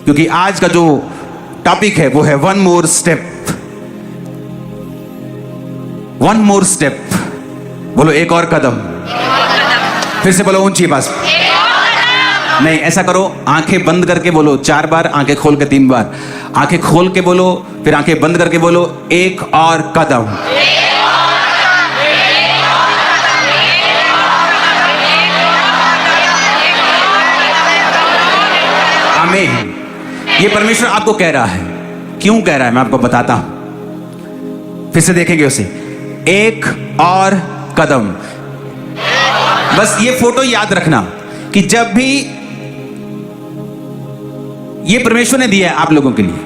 क्योंकि आज का जो टॉपिक है वो है one more step. One more step, बोलो एक और कदम। फिर से बोलो ऊंची आवाज। नहीं, ऐसा करो, आंखें बंद करके बोलो 4 बार, आंखें खोल के 3 बार। आंखें खोल के बोलो, फिर आंखें बंद करके बोलो एक और कदम। आमीन। ये परमेश्वर आपको कह रहा है। क्यों कह रहा है मैं आपको बताता हूं। फिर से देखेंगे उसे, एक और कदम। बस ये फोटो याद रखना कि जब भी ये परमेश्वर ने दिया है आप लोगों के लिए,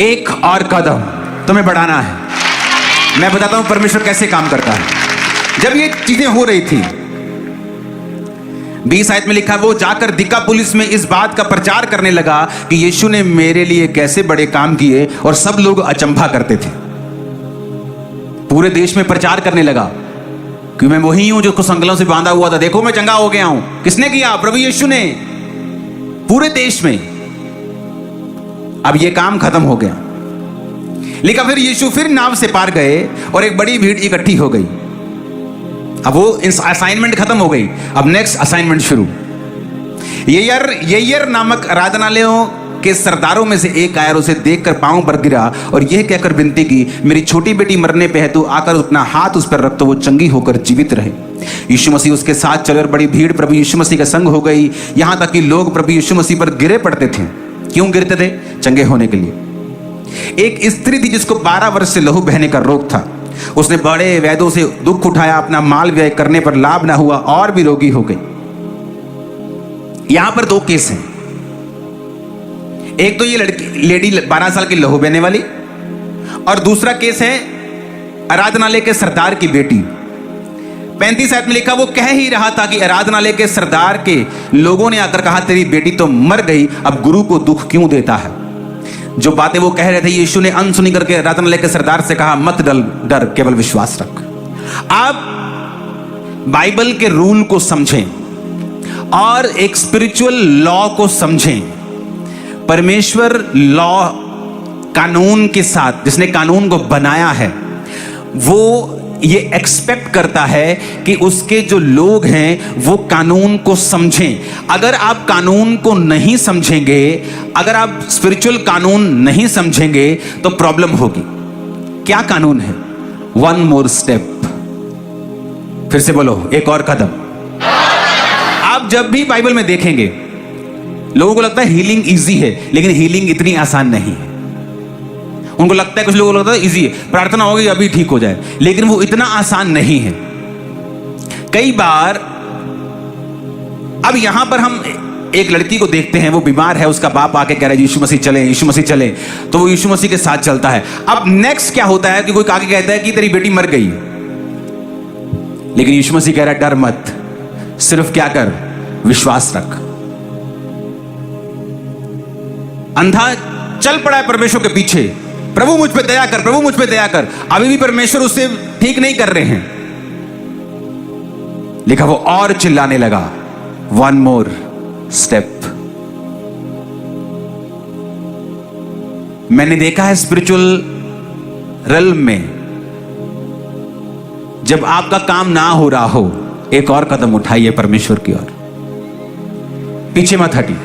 एक और कदम तुम्हें बढ़ाना है। मैं बताता हूं परमेश्वर कैसे काम करता है। जब ये चीजें हो रही थी, 20 आयत में लिखा, वो जाकर दिकापुलिस में इस बात का प्रचार करने लगा कि यीशु ने मेरे लिए कैसे बड़े काम किए, और सब लोग अचंभा करते थे। पूरे देश में प्रचार करने लगा कि मैं वही हूं जो संगलों से बांधा हुआ था, देखो मैं चंगा हो गया हूं। किसने किया? प्रभु यीशु ने, पूरे देश में। अब यह काम खत्म हो गया। लेकिन फिर यीशु फिर नाव से पार गए और एक बड़ी भीड़ इकट्ठी हो गई। अब वो असाइनमेंट खत्म हो गई, अब नेक्स्ट असाइनमेंट शुरू। येयर नामक आराधनालयों के सरदारों में से एक आया, उसे देखकर पांव पर गिरा और यह कहकर विनती की, मेरी छोटी बेटी मरने पे है, तो आकर अपना हाथ उस पर रख तो वो चंगी होकर जीवित रहे। यीशु मसीह उसके साथ चले और बड़ी भीड़ प्रभु यीशु मसीह का संग हो गई, यहां तक कि लोग प्रभु यीशु मसीह पर गिरे पड़ते थे। क्यों गिरते थे? चंगे होने के लिए। एक स्त्री थी जिसको 12 वर्ष से लहू बहने का रोग था। उसने बड़े वैद्यों से दुख उठाया, अपना माल व्यय करने पर लाभ ना हुआ और भी रोगी हो गई। यहां पर 2 केस हैं। एक तो ये लेडी 12 साल की लहू बहने वाली, और दूसरा केस है आराधनालय के सरदार की बेटी। 35 आयत में लिखा, वो कह ही रहा था कि आराधनालय के सरदार के लोगों ने आकर कहा, तेरी बेटी तो मर गई, अब गुरु को दुख क्यों देता है। जो बातें वो कह रहे थे, यीशु ने अनसुनी करके आराधनालय के सरदार से कहा, मत डर, केवल विश्वास रख। आप बाइबल के रूल को समझें और एक स्पिरिचुअल लॉ को समझें। परमेश्वर लॉ, कानून के साथ, जिसने कानून को बनाया है, वो ये एक्सपेक्ट करता है कि उसके जो लोग हैं वो कानून को समझें। अगर आप कानून को नहीं समझेंगे, अगर आप स्पिरिचुअल कानून नहीं समझेंगे तो प्रॉब्लम होगी। क्या कानून है? One more step. फिर से बोलो एक और कदम। आप जब भी बाइबल में देखेंगे, लोगों को लगता है हीलिंग इजी है, लेकिन हीलिंग इतनी आसान नहीं है। उनको लगता है, कुछ लोगों को लगता है इजी है, प्रार्थना होगी अभी ठीक हो जाए, लेकिन वो इतना आसान नहीं है। कई बार, अब यहां पर हम एक लड़की को देखते हैं, वो बीमार है, उसका बाप आके कह रहा है यीशु मसीह चले, यीशु मसीह चले, तो वो यीशु मसीह के साथ चलता है। अब नेक्स्ट क्या होता है कि कोई आके कहता है कि तेरी बेटी मर गई, लेकिन यीशु मसीह कह रहा है डर मत, सिर्फ क्या कर, विश्वास रख। अंधा चल पड़ा है परमेश्वर के पीछे, प्रभु मुझ पे दया कर, प्रभु मुझ पे दया कर। अभी भी परमेश्वर उससे ठीक नहीं कर रहे हैं। लिखा, वो और चिल्लाने लगा, वन मोर स्टेप। मैंने देखा है स्पिरिचुअल रेल्म में, जब आपका काम ना हो रहा हो, एक और कदम उठाइए परमेश्वर की ओर। पीछे मत हटिए,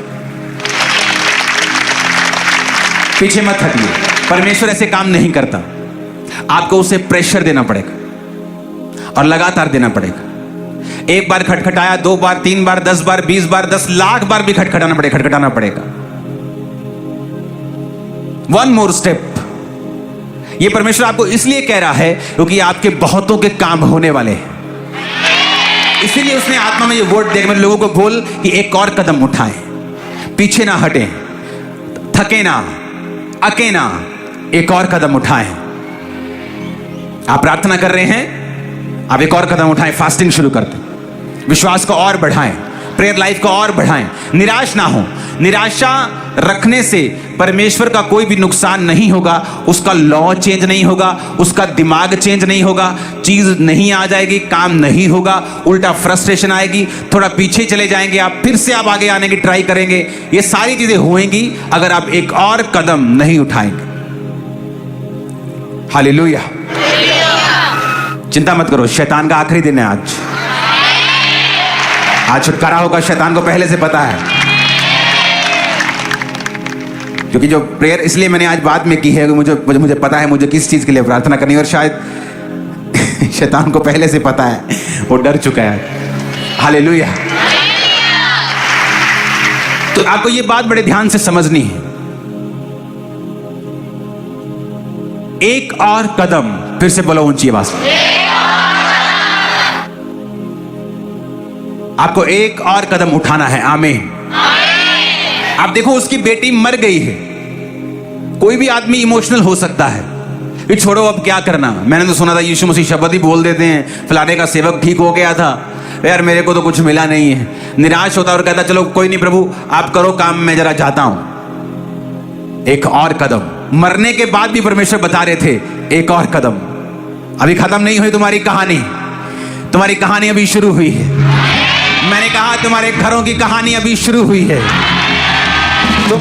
पीछे मत हटिए। परमेश्वर ऐसे काम नहीं करता। आपको उसे प्रेशर देना पड़ेगा और लगातार देना पड़ेगा। एक बार खटखटाया, 2 बार, 3 बार, 10 बार, 20 बार, 10 लाख बार भी खटखटाना पड़ेगा। One more step. ये परमेश्वर आपको इसलिए कह रहा है क्योंकि आपके बहुतों के काम होने वाले हैं। इसीलिए उसने आत्मा में ये वर्ड देख, मेरे लोगों को बोल कि एक और कदम उठाएं, पीछे ना हटें, थके ना, अके ना, एक और कदम उठाएं। आप प्रार्थना कर रहे हैं, आप एक और कदम उठाएं, फास्टिंग शुरू कर दें, विश्वास को और बढ़ाएं, प्रेयर लाइफ को और बढ़ाएं, निराश ना हो। निराशा रखने से परमेश्वर का कोई भी नुकसान नहीं होगा, उसका लॉ चेंज नहीं होगा, उसका दिमाग चेंज नहीं होगा, चीज नहीं आ जाएगी, काम नहीं होगा, उल्टा फ्रस्ट्रेशन आएगी, थोड़ा पीछे चले जाएंगे आप, फिर से आप आगे आने की ट्राई करेंगे। ये सारी चीजें होंगी अगर आप एक और कदम नहीं उठाएंगे। हालेलुया। चिंता मत करो, शैतान का आखिरी दिन है आज छुटकारा होगा, शैतान को पहले से पता है। क्योंकि जो प्रेयर इसलिए मैंने आज बाद में की है कि मुझे पता है मुझे किस चीज के लिए प्रार्थना करनी है, और शायद शैतान को पहले से पता है, वो डर चुका है। हालेलुया। तो आपको ये बात बड़े ध्यान से समझनी है। एक और कदम, फिर से बोलो ऊंची आवाज में, आपको एक और कदम उठाना है। आमीन। आप देखो, उसकी बेटी मर गई है। कोई भी आदमी इमोशनल हो सकता है कि छोड़ो अब क्या करना। मैंने तो सुना था यीशु मसीह शब्द ही बोल देते हैं, फलाने का सेवक ठीक हो गया था, यार मेरे को तो कुछ मिला नहीं है। निराश होता और कहता चलो कोई नहीं प्रभु आप करो काम, मैं जरा जाता हूं। एक और कदम। मरने के बाद भी परमेश्वर बता रहे थे एक और कदम। अभी खत्म नहीं हुई तुम्हारी कहानी, तुम्हारी कहानी अभी शुरू हुई है। मैंने कहा तुम्हारे घरों की कहानी अभी शुरू हुई है। तुम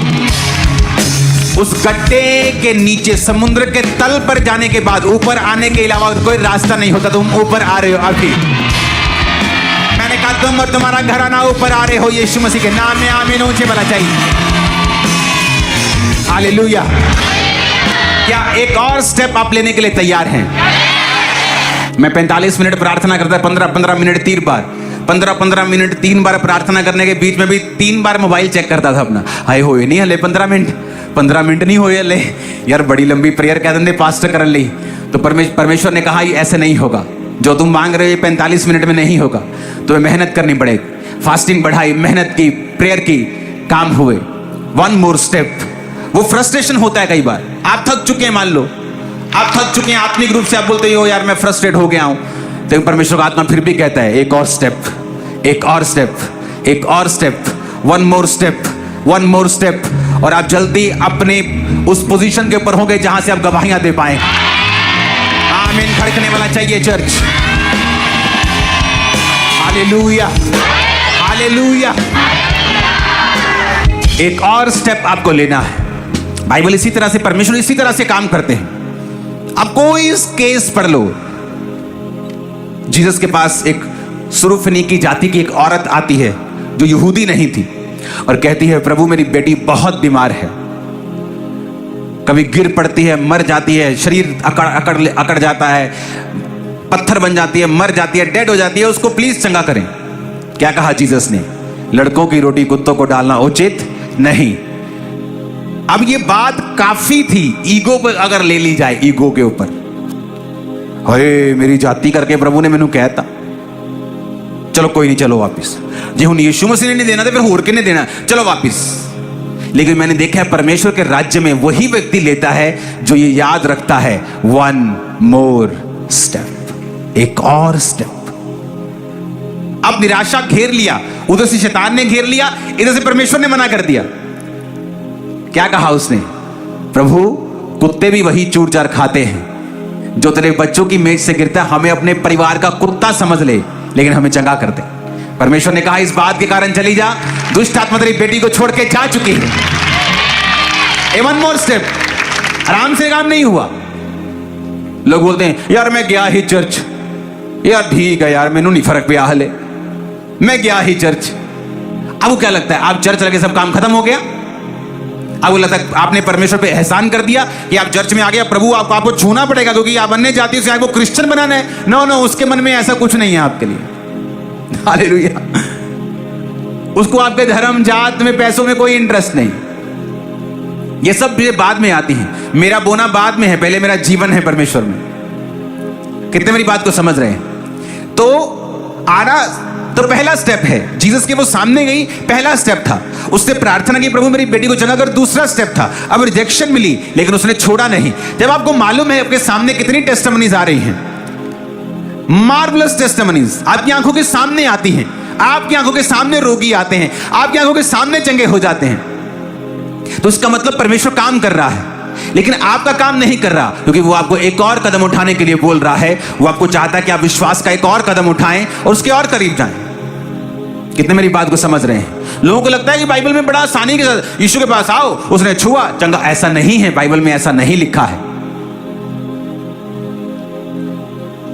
उस गड्ढे के नीचे समुद्र के तल पर जाने के बाद ऊपर आने के अलावा कोई रास्ता नहीं होता। तुम ऊपर आ रहे हो अभी। मैंने कहा तुम और तुम्हारा घराना ऊपर आ रहे हो यीशु मसीह के नाम में। आमीन। ऊंचे बोला चाहिए। हालेलुया। क्या एक और स्टेप आप लेने के लिए तैयार हैं? मैं 45 मिनट प्रार्थना करता, 15-15 मिनट 3 बार, 15-15 मिनट 3 बार प्रार्थना करने के बीच में भी 3 बार मोबाइल चेक करता था अपना। हाय होए नहीं हले 15 मिनट नहीं होए हले, यार बड़ी लंबी प्रेयर कह देंगे पास्टर कर ली। तो परमेश्वर ने कहा ये ऐसे नहीं होगा, जो तुम मांग रहे हो ये 45 मिनट में नहीं होगा, तुम्हें मेहनत करनी पड़ेगी। फास्टिंग बढ़ाई, मेहनत की, प्रेयर की, काम हुए। 1 मोर स्टेप। वो फ्रस्ट्रेशन होता है कई बार, आप थक चुके हैं, मान लो आप थक चुके हैं आत्मिक रूप से, आप बोलते हो यार मैं फ्रस्ट्रेट हो गया हूं, तो परमेश्वर का आत्मा फिर भी कहता है एक और स्टेप, एक और स्टेप, एक और स्टेप, 1 मोर स्टेप, 1 मोर स्टेप। और आप जल्दी अपने उस पोजीशन के ऊपर होंगे जहां से आप गवाहियां दे पाए। आमीन। खड़कने वाला चाहिए चर्च। Hallelujah, hallelujah. एक और स्टेप आपको लेना है। बाइबल इसी तरह से, परमेश्वर इसी तरह से काम करते हैं। अब कोई केस पढ़ लो, जीसस के पास एक सुरूफिनीकी जाति की एक औरत आती है जो यहूदी नहीं थी और कहती है प्रभु मेरी बेटी बहुत बीमार है, कभी गिर पड़ती है, मर जाती है, शरीर अकड़ जाता है, पत्थर बन जाती है, मर जाती है, डेड हो जाती है, उसको प्लीज चंगा करें। क्या कहा जीसस ने? लड़कों की रोटी कुत्तों को डालना उचित नहीं। अब ये बात काफी थी ईगो पर अगर ले ली जाए, ईगो के ऊपर, अरे मेरी जाति करके प्रभु ने मैनू कहता, चलो कोई नहीं, चलो वापिस। जे हुन यीशु मसीह ने नहीं देना तो फिर होर किने देना, चलो वापिस। लेकिन मैंने देखा है परमेश्वर के राज्य में वही व्यक्ति लेता है जो ये याद रखता है 1 मोर स्टेप, एक और स्टेप। अब निराशा घेर लिया, उधर से शैतान ने घेर लिया, इधर से परमेश्वर ने मना कर दिया। क्या कहा उसने? प्रभु कुत्ते भी वही चूर चार खाते हैं जो तेरे बच्चों की मेज से गिरता है, हमें अपने परिवार का कुत्ता समझ ले लेकिन हमें चंगा कर दे। परमेश्वर ने कहा इस बात के कारण चली जा, दुष्ट आत्मा तेरी बेटी को छोड़ के जा चुकी है। 1 मोर स्टेप। आराम से काम नहीं हुआ। लोग बोलते हैं यार मैं गया ही चर्च, यार ठीक है यार मैनू नहीं फर्क पिया हले, मैं गया ही चर्च। अब क्या लगता है आप चर्च लगे सब काम खत्म हो गया? अब लगता है आपने परमेश्वर पे एहसान कर दिया कि आप चर्च में आ गया, प्रभु आपको छूना पड़ेगा क्योंकि आप अन्य जातियों से आपको क्रिश्चियन बनाना है। नो नो, उसके मन में ऐसा कुछ नहीं है आपके लिए। हालेलुया। उसको आपके धर्म, जात में, पैसों में कोई इंटरेस्ट नहीं। ये सब चीजें बाद में आती हैं। मेरा बोना बाद में है, पहले मेरा जीवन है परमेश्वर में। कितने मेरी बात को समझ रहे हैं? तो आना तो पहला स्टेप है। जीसस के वो सामने गई, पहला स्टेप था। उसने प्रार्थना की प्रभु मेरी बेटी को चंगा कर, दूसरा स्टेप था। अब रिजेक्शन मिली लेकिन उसने छोड़ा नहीं। जब आपको मालूम है आपके सामने कितनी टेस्टिमनीज आ रही हैं, मार्वलस टेस्टिमनीज आपकी आंखों के सामने आती हैं, आपकी आंखों के सामने रोगी आते हैं, आपकी आंखों के सामने चंगे हो जाते हैं, तो इसका मतलब परमेश्वर काम कर रहा है। लेकिन आपका काम नहीं कर रहा, क्योंकि वो आपको एक और कदम उठाने के लिए बोल रहा है। वो आपको चाहता है कि आप विश्वास का एक और कदम उठाएं और उसके और करीब जाएं। कितने मेरी बात को समझ रहे हैं? लोगों को लगता है कि बाइबल में बड़ा आसानी के साथ यीशु के पास आओ, उसने छुआ चंगा। ऐसा नहीं है, बाइबल में ऐसा नहीं लिखा है।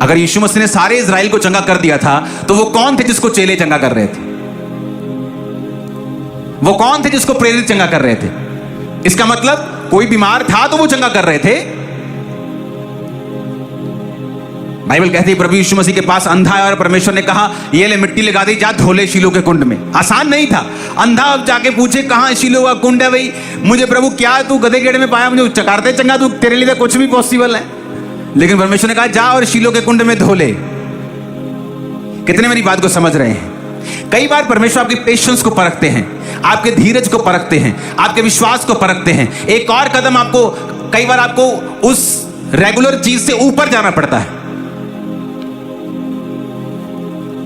अगर यीशु मसीह ने सारे इजराइल को चंगा कर दिया था, तो वो कौन थे जिसको चेले चंगा कर रहे थे? वो कौन थे जिसको प्रेरित चंगा कर रहे थे? इसका मतलब कोई बीमार था तो वो चंगा कर रहे थे। बाइबल कहती है प्रभु यीशु मसीह के पास अंधा है और परमेश्वर ने कहा ये ले मिट्टी लगा दी, जा धो ले शीलो के कुंड में। आसान नहीं था। अंधा अब जाके पूछे कहां शीलो का कुंड है? भाई मुझे प्रभु क्या तू गधे गेड़े में पाया, मुझे चकारते चंगा, तू तेरे लिए कुछ भी पॉसिबल है। लेकिन परमेश्वर ने कहा जा और शीलो के कुंड में धो ले। कितने मेरी बात को समझ रहे हैं? कई बार परमेश्वर आपके पेशेंस को परखते हैं, आपके धीरज को परखते हैं, आपके विश्वास को परखते हैं। एक और कदम आपको, कई बार आपको उस रेगुलर चीज से ऊपर जाना पड़ता है।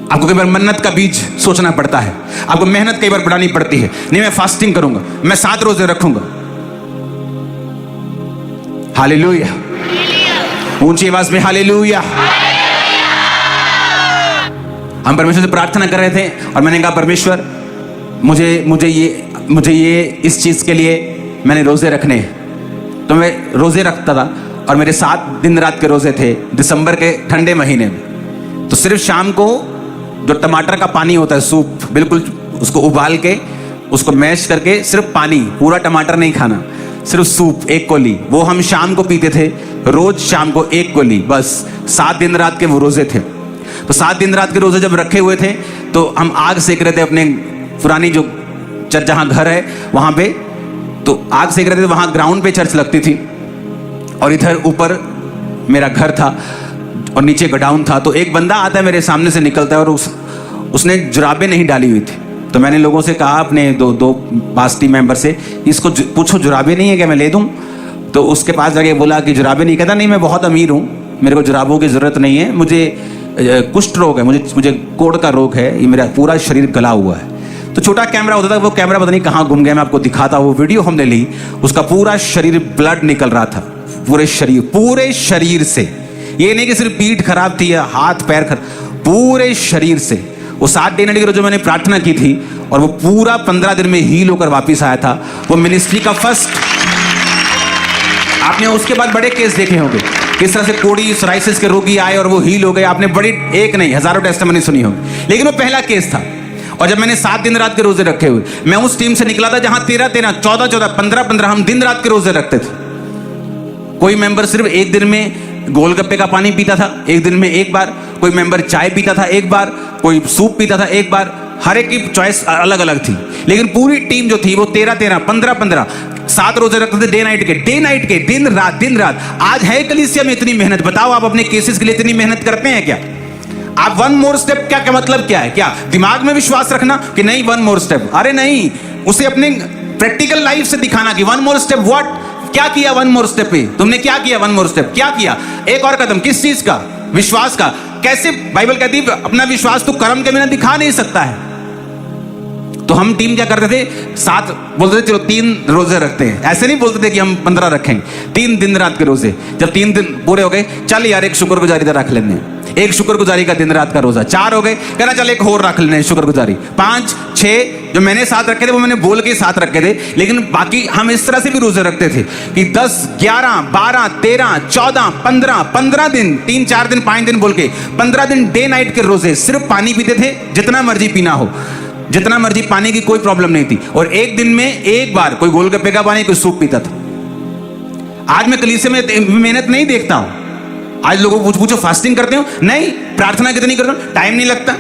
आपको कई बार मन्नत का बीज सोचना पड़ता है, आपको मेहनत कई बार बढ़ानी पड़ती है। नहीं मैं फास्टिंग करूंगा, मैं 7 रोजे रखूंगा। हालेलुया, ऊंची आवाज में हालेलुया। हम परमेश्वर से प्रार्थना कर रहे थे और मैंने कहा परमेश्वर मुझे ये इस चीज के लिए मैंने रोजे रखने हैं। तो मैं रोजे रखता था और मेरे 7 दिन रात के रोजे थे दिसंबर के ठंडे महीने में। तो सिर्फ शाम को जो टमाटर का पानी होता है, सूप, बिल्कुल उसको उबाल के उसको मैश करके सिर्फ पानी, पूरा टमाटर नहीं खाना, सिर्फ सूप 1 कोली, वो हम शाम को पीते थे। रोज शाम को 1 कोली, बस 7 दिन रात के वो रोजे थे। तो 7 दिन रात के रोजे जब रखे हुए थे तो हम आग सेक रहे थे अपने पुरानी जो चर्च जहां घर है वहां पे। तो आग सेक रहे थे, वहां ग्राउंड पे चर्च लगती थी और इधर ऊपर मेरा घर था और नीचे गोडाउन था। तो एक बंदा आता है मेरे सामने से निकलता है और उसने जुराबें नहीं डाली हुई थी। तो मैंने लोगों से कहा अपने दो पास टीम मेंबर से, इसको पूछो जुराबें नहीं है क्या, मैं ले दूं? तो उसके पास जाके बोला कि जुराबें नहीं। कहता नहीं मैं बहुत अमीर हूं, मेरे को जुराबों की जरूरत नहीं है, मुझे कुष्ठ रोग है, मुझे कोढ़ का रोग है, ये मेरा पूरा शरीर गला हुआ है। तो छोटा कैमरा होता था, वो कैमरा पता नहीं कहाँ गुम गया, मैं आपको दिखाता हूँ। वो वीडियो हमने ली, उसका पूरा शरीर ब्लड निकल रहा था, पूरे शरीर से। ये नहीं कि सिर्फ पीठ खराब थी या हाथ पैर खराब, पूरे शरीर से। वो 7 दिन के रोज जो मैंने प्रार्थना की थी और वो पूरा 15 दिन में हील होकर वापिस आया था। वो मिनिस्ट्री का फर्स्ट। आपने उसके बाद बड़े केस देखे होंगे, किस तरह से कोढ़ी सोराइसिस के रोगी आए और वो हील हो गए। आपने बड़ी एक नहीं हजारों टेस्टिमनी सुनी होगी, लेकिन वो पहला केस था। और जब मैंने 7 दिन रात के रोजे रखे हुए, मैं उस टीम से निकला था जहां 13-13, 14-14, 15-15 हम दिन रात के रोजे रखते थे। कोई मेंबर सिर्फ एक दिन में गोलगप्पे का पानी पीता था, एक दिन में 1 बार। कोई मेंबर चाय पीता था 1 बार, कोई सूप पीता था 1 बार। हर एक की चॉइस अलग अलग थी, लेकिन पूरी टीम जो थी वो 13-13, 15-15 7 रोजे रखते थे, डे नाइट के, दिन रात। आज है कलीसिया में इतनी मेहनत। बताओ आप अपने केसेस के लिए इतनी मेहनत करते हैं क्या? आप 1 मोर स्टेप क्या मतलब क्या है? क्या दिमाग में विश्वास रखना कि नहीं 1 मोर स्टेप? अरे नहीं, उसे अपने प्रैक्टिकल लाइफ से दिखाना कि 1 मोर स्टेप व्हाट, क्या किया 1 मोर स्टेप पे? तुमने क्या किया 1 मोर स्टेप? क्या किया? एक और कदम, किस चीज का? विश्वास का। कैसे? बाइबल कहती है अपना विश्वास तो कर्म के बिना दिखा नहीं सकता है। तो हम टीम क्या करते थे, 7 बोलते थे चलो 3 रोजे रखते हैं। ऐसे नहीं बोलते थे कि हम 15 रखेंगे, 3 दिन रात के रोजे। जब 3 दिन पूरे हो गए, चल यार एक शुक्रगुजारी का रख लेने, एक शुक्रगुजारी का दिन रात का रोजा। 4 हो गए, कहना चल एक और रख लेने शुक्रगुजारी। 5, 6 जो मैंने 7 रखे थे वो मैंने बोल के 7 रखे थे, लेकिन बाकी हम इस तरह से भी रोजे रखते थे कि 10, 11, 12, 13, 14, 15 दिन, 3, 4 दिन, 5 दिन बोल के 15 दिन डे नाइट के रोजे। सिर्फ पानी पीते थे, जितना मर्जी पीना हो, जितना मर्जी, पानी की कोई प्रॉब्लम नहीं थी। और एक दिन में 1 बार कोई गोलगप्पे का पानी, कोई सूप पीता था। आज मैं कलीसिया में मेहनत नहीं देखता हूं। आज लोगों को पूछो फास्टिंग करते हो? नहीं। प्रार्थना कितनी करते हो? टाइम नहीं लगता।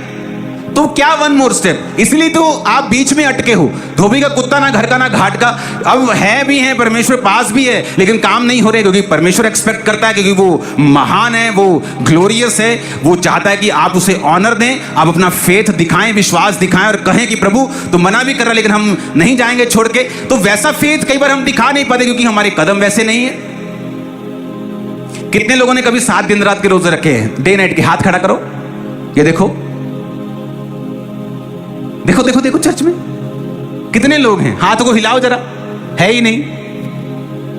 तो क्या 1 मोर स्टेप? इसलिए तो आप बीच में अटके हो। धोबी का कुत्ता ना घर का ना घाट का। अब है भी है, परमेश्वर पास भी है, लेकिन काम नहीं हो रहे, क्योंकि परमेश्वर एक्सपेक्ट करता है, क्योंकि वो महान है, वो ग्लोरियस है। वो चाहता है कि आप उसे ऑनर दें, आप अपना फेथ दिखाएं, विश्वास दिखाएं और कहें कि प्रभु तो मना भी कर रहा, लेकिन हम नहीं जाएंगे छोड़ के। तो वैसा फेथ कई बार हम दिखा नहीं पाते, क्योंकि हमारे कदम वैसे नहीं है। कितने लोगों ने कभी 7 दिन रात के रोजे रखे हैं, डे नाइट के? हाथ खड़ा करो, ये देखो। देखो देखो देखो चर्च में कितने लोग हैं, हाथ को हिलाओ जरा, है ही नहीं।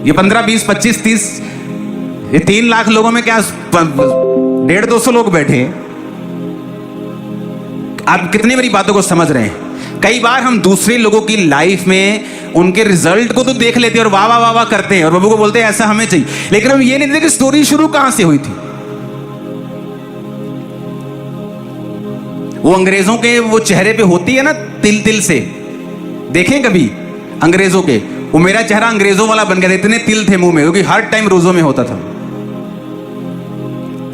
ये 15, 20, 25, 30, ये 3 लाख लोगों में क्या 150-200 लोग बैठे हैं। आप कितनी मेरी बातों को समझ रहे हैं? कई बार हम दूसरे लोगों की लाइफ में उनके रिजल्ट को तो देख लेते हैं और वाह वाह वाह वाह करते हैं और बाबू को बोलते हैं ऐसा हमें चाहिए, लेकिन हम ये नहीं देखते कि स्टोरी शुरू कहां से हुई थी। वो अंग्रेजों के वो चेहरे पे होती है ना तिल तिल से, देखें कभी अंग्रेजों के, वो मेरा चेहरा अंग्रेजों वाला बन गया था, इतने तिल थे मुंह में, क्योंकि हर टाइम रोजों में होता था।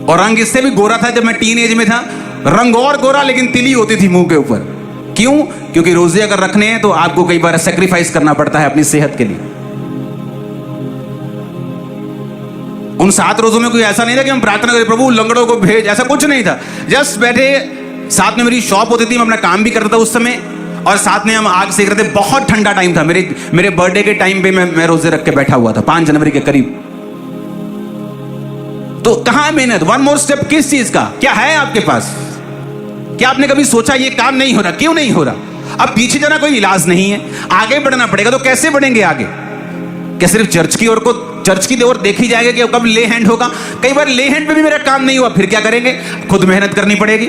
और रंग इससे भी गोरा था, जब मैं टीन एज में था रंग और गोरा, लेकिन तिली होती थी मुंह के ऊपर। क्यों? क्योंकि रोजे अगर रखने हैं तो आपको कई बार सेक्रीफाइस करना पड़ता है अपनी सेहत के लिए। उन 7 रोजों में कोई ऐसा नहीं था कि हम प्रार्थना करें प्रभु लंगड़ों को भेज, ऐसा कुछ नहीं था। जस्ट बैठे, साथ में मेरी शॉप होती थी, मैं अपना काम भी करता था उस समय, और साथ में हम आग सेक रहे थे। बहुत ठंडा टाइम था, मेरे बर्थडे के टाइम पे मैं रोजे रख के बैठा हुआ था, 5 जनवरी के करीब। तो कहां है मेहनत? वन मोर स्टेप किस चीज का? क्या है आपके पास? क्या आपने कभी सोचा ये काम नहीं हो रहा, क्यों नहीं हो रहा? अब पीछे जाना कोई इलाज नहीं है, आगे बढ़ना पड़ेगा। तो कैसे बढ़ेंगे आगे? क्या सिर्फ चर्च की ओर देखी जाएगी कि कब ले हैंड होगा? कई बार ले हैंड पे भी मेरा काम नहीं हुआ, फिर क्या करेंगे? खुद मेहनत करनी पड़ेगी,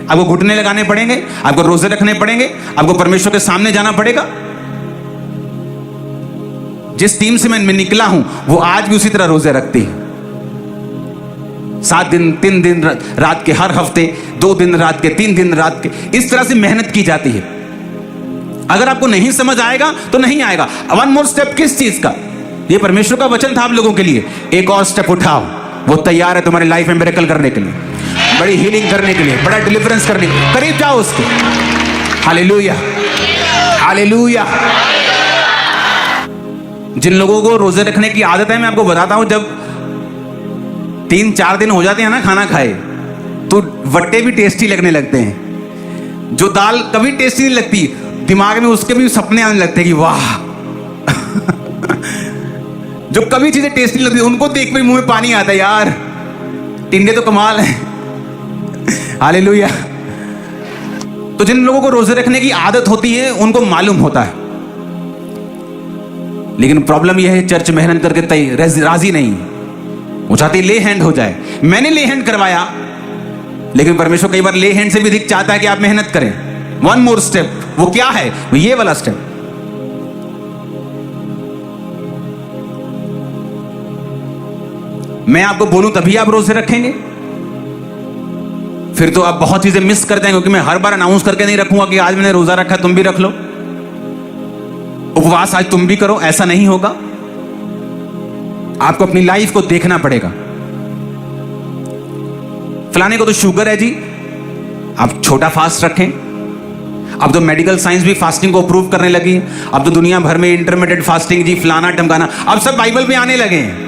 आपको घुटने लगाने पड़ेंगे, आपको रोजे रखने पड़ेंगे, आपको परमेश्वर के सामने जाना पड़ेगा। जिस टीम से मैं निकला हूं वो आज भी उसी तरह रोजे रखती है। 7 दिन 3 दिन रात के, हर हफ्ते 2 दिन रात के, 3 दिन रात के, इस तरह से मेहनत की जाती है। अगर आपको नहीं समझ आएगा तो नहीं आएगा। वन मोर स्टेप किस चीज का? ये परमेश्वर का वचन था आप लोगों के लिए। एक और स्टेप उठाओ, वो तैयार है तुम्हारी लाइफ में मिरेकल करने के लिए, बड़ी हीलिंग करने के लिए, बड़ा डिलीवरेंस करने के लिए। करीब जाओ उसके। Hallelujah, hallelujah. जिन लोगों को रोजे रखने की आदत है, मैं आपको बताता हूं, जब 3-4 दिन हो जाते हैं ना खाना खाए, तो वट्टे भी टेस्टी लगने लगते हैं। जो दाल कभी टेस्टी नहीं लगती, दिमाग में उसके भी सपने आने लगते हैं कि वाह। जो कभी चीजें टेस्टी लगती, उनको देख कर मुंह में पानी आता है, यार टिंडे तो कमाल है। हालेलुया। तो जिन लोगों को रोजे रखने की आदत होती है उनको मालूम होता है, लेकिन प्रॉब्लम यह है चर्च मेहनत करके राजी नहीं, वो चाहती ले हैंड हो जाए। मैंने ले हैंड करवाया, लेकिन परमेश्वर कई बार ले हैंड से भी अधिक चाहता है कि आप मेहनत करें। वन मोर स्टेप, वो क्या है? वो ये वाला स्टेप। मैं आपको बोलूं तभी आप रोजे रखेंगे? फिर तो आप बहुत चीजें मिस कर जाएंगे, क्योंकि मैं हर बार अनाउंस करके नहीं रखूंगा कि आज मैंने रोजा रखा, तुम भी रख लो, उपवास आज तुम भी करो, ऐसा नहीं होगा। आपको अपनी लाइफ को देखना पड़ेगा। फलाने को तो शुगर है जी, आप छोटा फास्ट रखें। अब तो मेडिकल साइंस भी फास्टिंग को अप्रूव करने लगी। अब तो दुनिया भर में इंटरमीडिएट फास्टिंग जी, फलाना टमकाना, अब सब बाइबल पे आने लगे हैं।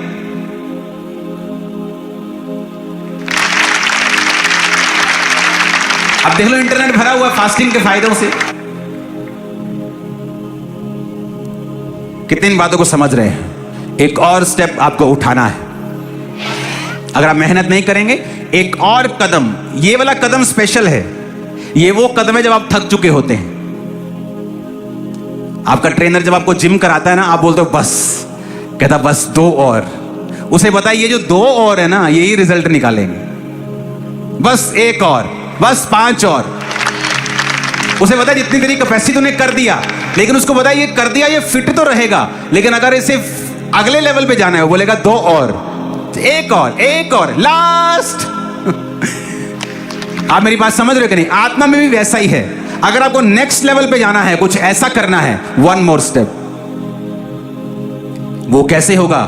अब देख लो, इंटरनेट भरा हुआ फास्टिंग के फायदों से। कितनी बातों को समझ रहे हैं? एक और स्टेप आपको उठाना है। अगर आप मेहनत नहीं करेंगे, एक और कदम, ये वाला कदम स्पेशल है। ये वो कदम है जब आप थक चुके होते हैं। आपका ट्रेनर जब आपको जिम कराता है ना, आप बोलते हो बस, कहता बस 2 और। उसे बताइए जो 2 और है ना, यही रिजल्ट निकालेंगे। बस 1 और, बस 5 और। उसे बताया जितनी तेरी कैपेसिटी तूने कर दिया, लेकिन उसको बताया ये कर दिया, ये फिट तो रहेगा, लेकिन अगर इसे अगले लेवल पे जाना है, वो बोलेगा 2 और, 1 और, 1 और, लास्ट। आप मेरी बात समझ रहे हो कि नहीं? आत्मा में भी वैसा ही है। अगर आपको नेक्स्ट लेवल पे जाना है, कुछ ऐसा करना है, वन मोर स्टेप। वो कैसे होगा?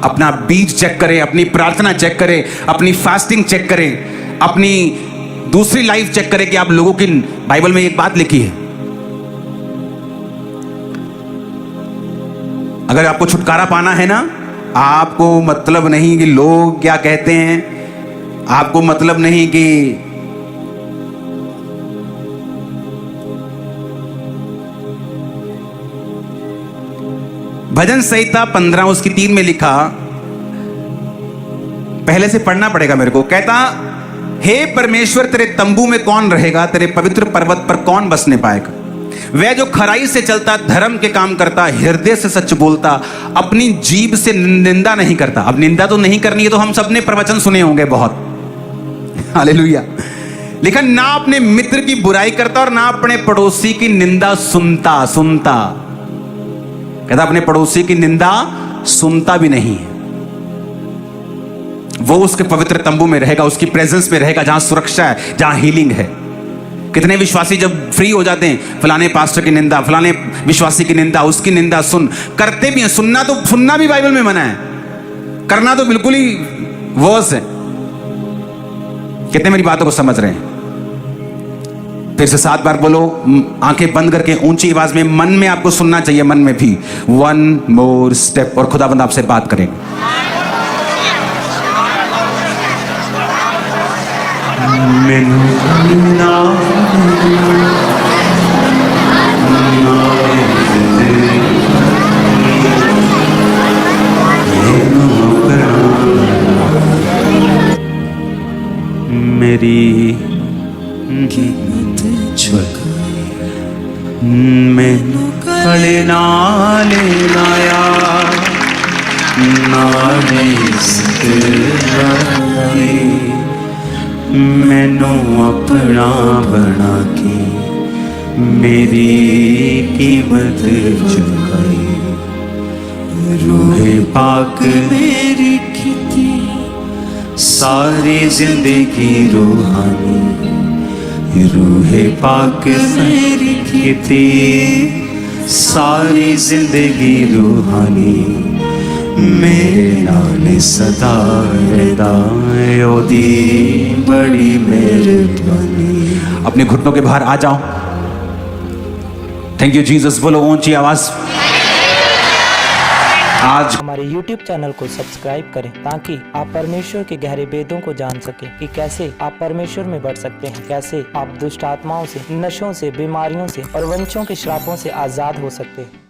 अपना बीज चेक करें, अपनी प्रार्थना चेक करें, अपनी फास्टिंग चेक करें, अपनी दूसरी लाइफ चेक करें कि आप लोगों की बाइबल में एक बात लिखी है। अगर आपको छुटकारा पाना है ना, आपको मतलब नहीं कि लोग क्या कहते हैं, आपको मतलब नहीं कि भजन संहिता 15 उसकी 3 में लिखा, पहले से पढ़ना पड़ेगा मेरे को। कहता हे परमेश्वर, तेरे तंबू में कौन रहेगा, तेरे पवित्र पर्वत पर कौन बसने पाएगा। वह जो खराई से चलता, धर्म के काम करता, हृदय से सच बोलता, अपनी जीभ से निंदा नहीं करता। अब निंदा तो नहीं करनी है, तो हम सबने प्रवचन सुने होंगे बहुत, हालेलुया। लेकिन ना अपने मित्र की बुराई करता और ना अपने पड़ोसी की निंदा सुनता। कहता अपने पड़ोसी की निंदा सुनता भी नहीं है। वो उसके पवित्र तंबू में रहेगा, उसकी प्रेजेंस में रहेगा, जहां सुरक्षा है, जहां हीलिंग है। कितने विश्वासी जब फ्री हो जाते हैं, फलाने पास्टर की निंदा, फलाने विश्वासी की निंदा, उसकी निंदा सुन करते भी हैं। सुनना भी बाइबल में मना है, करना तो बिल्कुल ही वर्स है। कितने मेरी बातों को समझ रहे हैं? फिर से 7 बार बोलो, आंखें बंद करके ऊंची आवाज में, मन में आपको सुनना चाहिए, मन में भी। 1 मोर स्टेप, और खुदाबंद आपसे बात करेंगे। मेरी मैनू कले नाल लाया, मैनू अपना बना के मेरी कीमत चुकाई। रूहे पाक मेरी कीती सारी जिंदगी रूहानी, रूहे पाक मेरी कीती सारी जिंदगी रूहानी। मेरे नाल सदा रहदा ओदी बड़ी मेहरबानी। अपने घुटनों के बाहर आ जाओ। थैंक यू जीसस, बोलो ऊंची आवाज। आज हमारे YouTube चैनल को सब्सक्राइब करें ताकि आप परमेश्वर के गहरे भेदों को जान सकें कि कैसे आप परमेश्वर में बढ़ सकते हैं, कैसे आप दुष्ट आत्माओं से, नशों से, बीमारियों से और वंशों के श्रापों से आजाद हो सकते हैं।